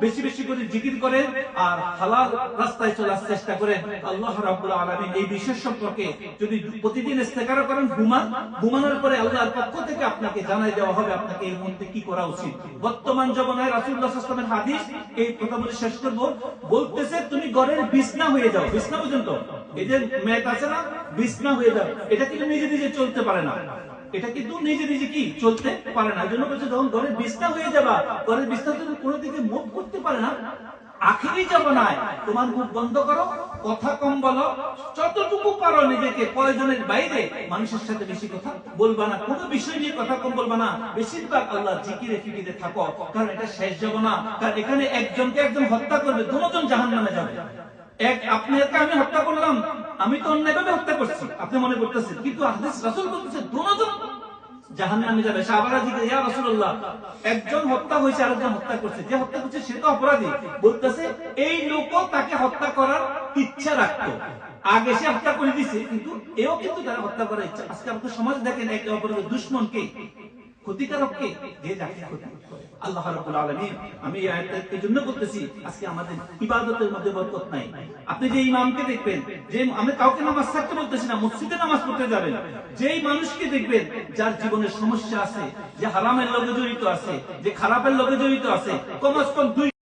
বেশি বেশি করে জিকির করেন আর হালাল রাস্তায় চলার চেষ্টা করেন। আল্লাহ রাব্বুল আলামিন এই বিশেষ সম্পর্কে যদি প্রতিদিন ইস্তেখারা করেন, ঘুমানোর পরে আল্লাহর পক্ষ থেকে আপনাকে জানাই দেওয়া হবে আপনাকে এই মুহূর্তে কি করা উচিত। বর্তমান জমানায় রাসূলুল্লাহ সাল্লাল্লাহু আলাইহি ওয়াসাল্লামের হাদিস, এই কথা বলে শেষ করব, বলতেছে তুমি ঘরের বিছনা হয়ে যাও। বিছনা পর্যন্ত এই যে ম্যাট আছে না, বিছনা হয়ে যাও। এটা কিন্তু নিজে নিজে চলতে পারে না, এটা কিন্তু নিজে নিজে কি চলতে পারে না। এই জন্য বলছে যখন ঘরের বিছনা হয়ে যাবা, ঘরের বিছনা যদি কোনো দিকে মুভ করতে পারে না, আখিরি জামানায় তোমার মুখ বন্ধ করো, কথা কম বলো, যতটুকু পারো নিজেকে প্রয়োজনের বাইরে মানুষের সাথে বেশি কথা বলবা না, কোনো বিষয় নিয়ে কথা কম বলবা না, বেশিরভাগ আল্লাহ জিকিরে ফিকিরে থাকো, কারণ এটা শেষ জামানা। কারণ এখানে একজনকে একজন হত্যা করবে, দুজন জাহান্নামে যাবে। আপনাকে আমি হত্যা করলাম, আমি তো অন্যায়ভাবে হত্যা করছি আপনি মনে করতেছেন, কিন্তু হাদিস রাসূল বলতেছে দুজন জাহান্নামে যাবে। সাহাবারা জিজ্ঞাসা, ইয়া রাসূলুল্লাহ, একজন হত্যা হয়েছে আরেকজন হত্যা করছে, যে হত্যা করছে সে তো অপরাধী। বলতেছে এই লোকও তাকে হত্যা করার ইচ্ছা রাখতো, আগে সে হত্যা করে দিছে, কিন্তু এও কিন্তু তারা হত্যা করার ইচ্ছা। আজকে আমাদের সমাজ দেখেন, একে অপরের দুশমনকে, ক্ষতিকারককে যে যাকে ক্ষতি করে। আল্লাহ রাব্বুল আলামিন, আমি এই আয়াতটা এই জন্য বলতেছি, আজকে আমাদের ইবাদতের মধ্যে বরকত নাই। আপনি যে ইমামকে দেখবেন, যে আমি কাউকে নামাজ ছাড়তে বলতেছি না, মসজিদে নামাজ পড়তে যাবেন, যেই মানুষকে দেখবেন যার জীবনের সমস্যা আছে, যে হারামের লগে জড়িত আছে, যে খারাপের লগে জড়িত আছে, কমস কম